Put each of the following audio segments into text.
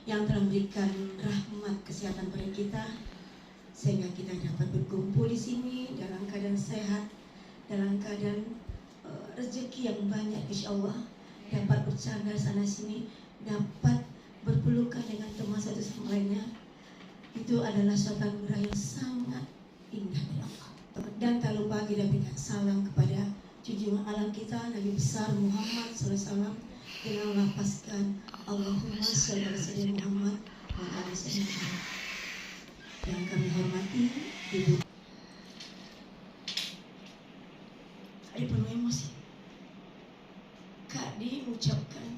yang telah memberikan rahmat kesehatan pada kita, sehingga kita dapat berkumpul di sini dalam keadaan sehat, dalam keadaan rezeki yang banyak, insya Allah, dapat bercanda sana sini, dapat berpelukan dengan teman satu sama lainnya. Itu adalah suatu anugerah yang sangat indah dari Allah. Dan tak lupa kita berikan salam kepada junjungan alam kita Nabi besar Muhammad SAW dengan melafazkan Allahumma sholli ala sayyidina Muhammad wa ala sayyidina Muhammad. Yang kami hormati Ibu. Ada penuh emosi. Kak Di mengucapkan,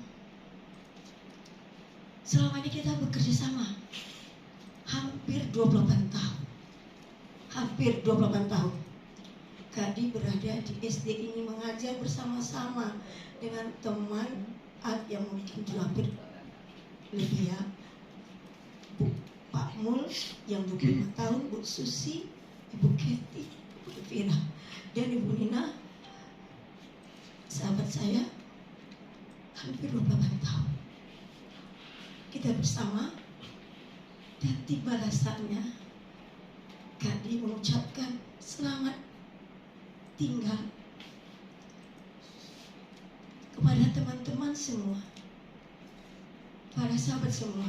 selama ini kita bekerja sama hampir 28 tahun. Hampir 28 tahun. Kak Di berada di SD ini mengajar bersama-sama dengan teman yang mungkin hampir lebih ya. Pak Mul yang 25 tahun, Bu Susi, Ibu Keti, Ibu Vira, dan Ibu Nina, sahabat saya, hampir 28 tahun. Kita bersama, dan tibalah saatnya Kak Di mengucapkan selamat tinggal kepada teman-teman semua, para sahabat semua,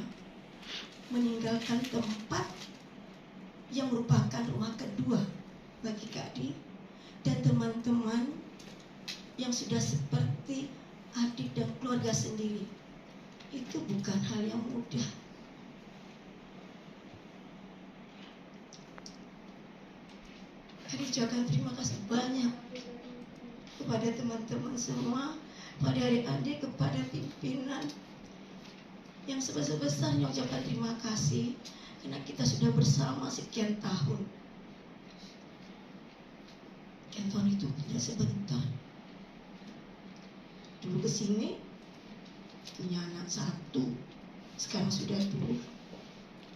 meninggalkan tempat yang merupakan rumah kedua bagi Kak Di dan teman-teman yang sudah seperti adik dan keluarga sendiri. Itu bukan hal yang mudah. Kak Di ucapkan terima kasih banyak kepada teman-teman semua, kepada adik-adik, kepada pimpinan, yang sebesar-besarnya ucapkan terima kasih karena kita sudah bersama sekian tahun. Sekian tahun itu tidak sebentar. Dulu kesini punya anak 1, sekarang sudah 2.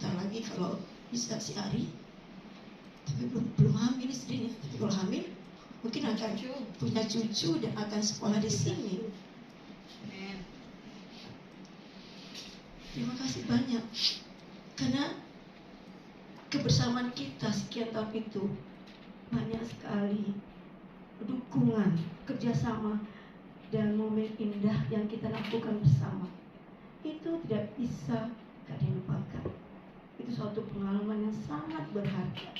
Ntar lagi kalau bisa si Ari, tapi belum hamil istrinya. Tapi kalau hamil mungkin akan punya cucu dan akan sekolah di sini. Terima kasih banyak karena kebersamaan kita sekian tahun itu banyak sekali dukungan, kerjasama, dan momen indah yang kita lakukan bersama. Itu tidak bisa Kak Di lupakan. Itu suatu pengalaman yang sangat berharga.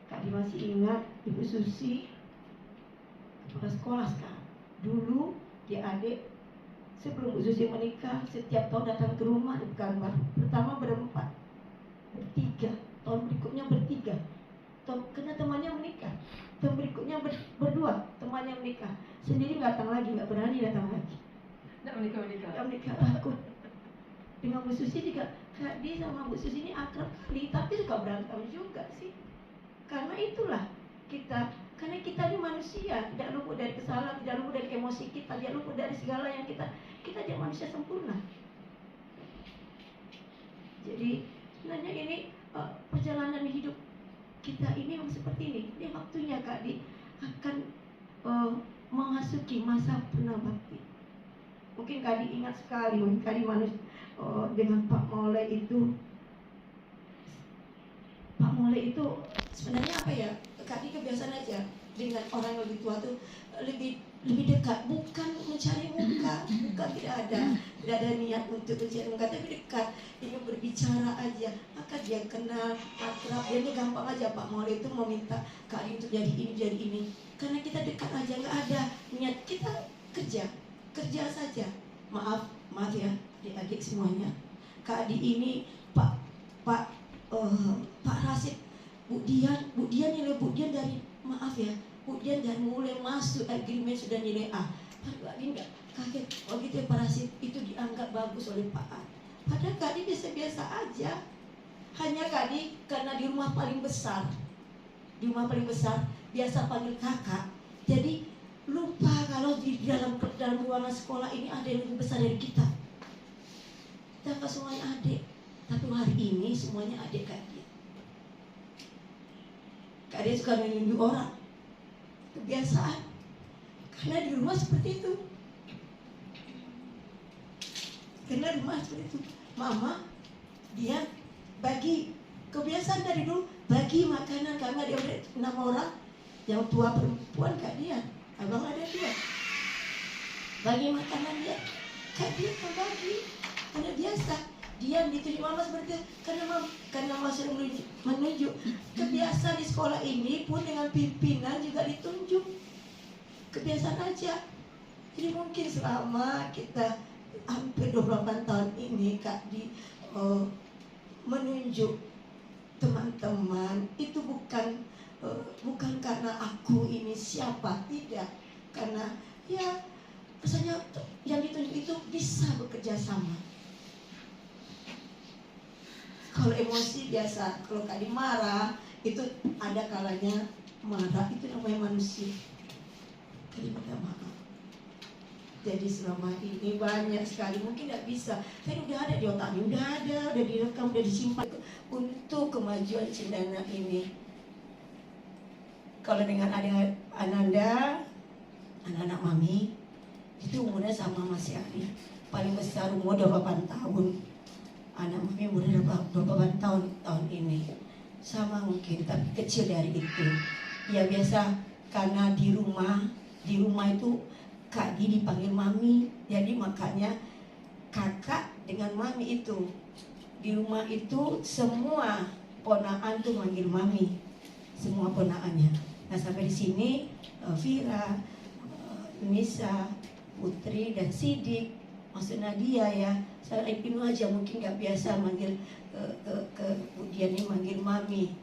Kak Di masih ingat Ibu Susi, kepala sekolah sekarang. Dulu dia adik, sebelum Bu Susi menikah, setiap tahun datang ke rumah di Pekanbaru. Pertama berempat, bertiga, tahun berikutnya bertiga. Karena temannya menikah. Tahun berikutnya berdua, temannya menikah. Sendiri nggak datang lagi, nggak berani datang lagi. Nggak menikah takut. Dengan Bu Susi juga, Kak Di sama Bu Susi ini akrab kali, tapi suka berantem juga sih. Karena itulah kita, karena kita ini manusia, tidak luput dari kesalahan, tidak luput dari emosi kita, tidak luput dari segala yang kita tidak manusia sempurna. Jadi sebenarnya ini perjalanan hidup kita ini memang seperti ini. Ini waktunya Kak Di akan memasuki masa purna bakti. Mungkin Kak Di ingat sekali, mungkin Kak Di dengan Pak Mole itu. Pak Mole itu sebenarnya apa ya? Kak Di kebiasaan aja dengan orang yang lebih tua tuh lebih dekat, bukan mencari muka, bukan tidak ada niat untuk mencari muka, tapi dekat, ingin berbicara aja, maka dia kenal, akrab, dia ini gampang aja. Pak Mole itu meminta Kak Di untuk jadi ini, karena kita dekat aja, nggak ada niat, kita kerja saja. Maaf ya adik-adik semuanya, Kak Di ini Pak Rasid, Bu Dian nilai Bu Dian dari, maaf ya, Bu Dian dari mulai masuk agreement sudah nilai A. Kak Di nggak kaget, oh gitu ya, Pak Rasid itu dianggap bagus oleh Pak A. Padahal Kak Di biasa-biasa aja. Hanya Kak Di karena di rumah paling besar biasa panggil kakak, jadi lupa kalau di dalam ruangan sekolah ini ada yang lebih besar dari kita. Kita nggak semuanya adik, tapi hari ini semuanya adik Kak Di. Kak Di suka menunjuk orang, kebiasaan, karena di rumah seperti itu. Karena rumah seperti itu. Mama dia bagi, kebiasaan dari dulu bagi makanan, karena dia udah 6 orang, yang tua perempuan Kak dia, abang ada 2, bagi makanan dia, Kak dia bagi, karena biasa. Dia ditunjuk mama seperti itu, karena masih menunjuk. Kebiasaan di sekolah ini pun dengan pimpinan juga ditunjuk. Kebiasaan aja. Jadi mungkin selama kita hampir 28 tahun ini Kak di menunjuk teman-teman itu bukan karena aku ini siapa, tidak, karena ya rasanya yang ditunjuk itu bisa bekerja sama. Kalau emosi biasa, kalau Kak marah itu ada kalanya marah, itu namanya manusia. Kali minta maaf. Jadi selama ini banyak sekali, mungkin tidak bisa, tapi udah ada di otaknya, udah direkam, udah disimpan untuk kemajuan Cendana ini. Kalau dengan ada Ananda, anak-anak mami, itu umurnya sama Mas Yani. Paling besar umur 28 tahun. Anak mami umurnya 28 tahun ini. Sama mungkin, tapi kecil dari itu. Ya biasa, karena di rumah itu Kak Di dipanggil mami, jadi makanya kakak dengan mami itu di rumah itu semua ponaan tuh manggil mami, semua ponaannya. Nah sampai di sini Vira, Nisa, Putri dan Sidik, maksud Nadia ya. Saya Ibnu aja mungkin nggak biasa manggil kemudian ini manggil mami.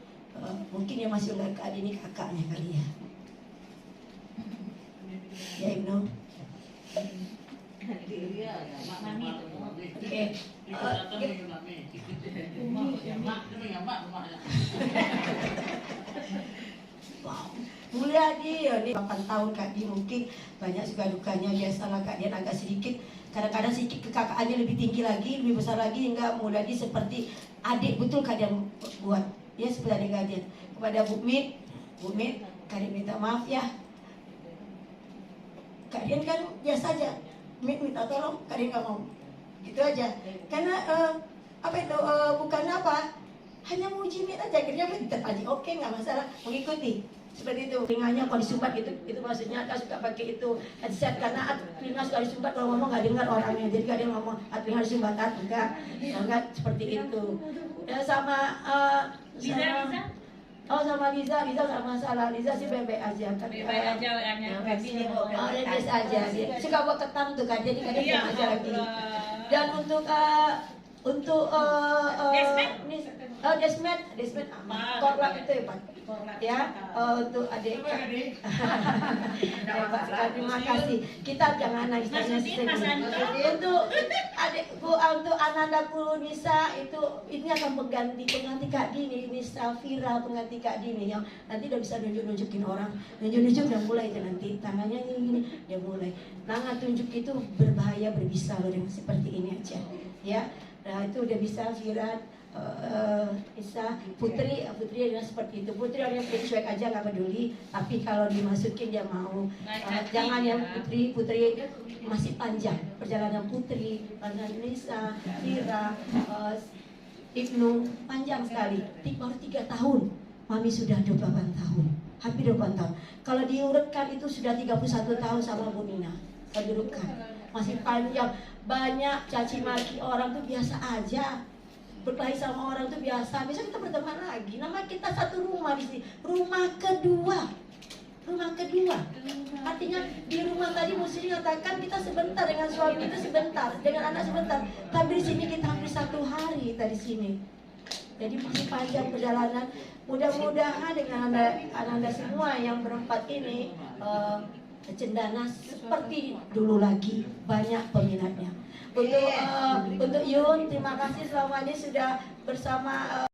Mungkin yang masih nggak Kak Di ini kakaknya kali ya. Ya Ibnu. Oke. Mulia dia nih 8 tahun Kak Di, mungkin banyak suka dukanya, biasalah Kak Dian agak sedikit, kadang-kadang sedikit kekakaannya lebih tinggi lagi, lebih besar lagi, hingga Mulia dia seperti adik betul Kak Dian buat ya, seperti adik Kak Dian. Kepada Bu Mit, Kak Dian minta maaf ya. Kak Dian kan biasa aja, minta tolong, Kak Dian gak mau, gitu aja. Karena apa itu bukan apa, hanya mau uji Mit aja, akhirnya tetap aja oke, nggak masalah, mengikuti. Seperti itu, telinganya kalau disumbat itu maksudnya Kak suka pakai itu headset, karena telinga suka disumbat, kalau ngomong nggak dengar orangnya, jadi Kak Dian ngomong telinga disumbat, enggak seperti itu. Ya sama sama Liza nggak masalah. Liza sih baik-baik aja kan. Baik-baik aja orangnya. Biasa aja. Dia suka buat ketam tuh kan. Jadi kadang aja lagi. Dan untuk Desmet korlap itu ya Pak. Ya, untuk adik ya, Pak, terima kasih. Kita jangan nangis untuk adik untuk Ananda Nisa itu ini akan pengganti Kak Dini, Nisa Vira pengganti Kak Dini yang nanti udah bisa nunjukin orang, nunjuk udah mulai itu nanti tangannya ini dia mulai. Nah tunjuk itu berbahaya, berbisa loh dengan seperti ini aja ya. Nah itu udah bisa Vira, Isa, Putri adalah seperti itu. Putri orangnya cuek aja, nggak peduli. Tapi kalau dimasukin dia mau. Jangan yang Putri masih panjang perjalanan Putri, perjalanan Nisa, Vira, Ibnu panjang sekali. Baru 3 tahun, Mami sudah 28 tahun, hampir 28 tahun. Kalau diurutkan itu sudah 31 tahun sama Bu Nina. Kalau diurutkan masih panjang. Banyak caci maki orang tuh biasa aja. Berkelahi sama orang tuh biasa. Besok kita berteman lagi. Nama kita satu rumah di sini. Rumah kedua. Artinya di rumah tadi mesti dikatakan kita sebentar dengan suami kita sebentar, dengan anak sebentar. Tapi di sini kita hampir 1 hari kita di sini. Jadi masih panjang perjalanan. Mudah-mudahan dengan anda semua yang berempat ini Cendana seperti dulu lagi, banyak peminatnya. Untuk Yun, terima kasih selama ini sudah bersama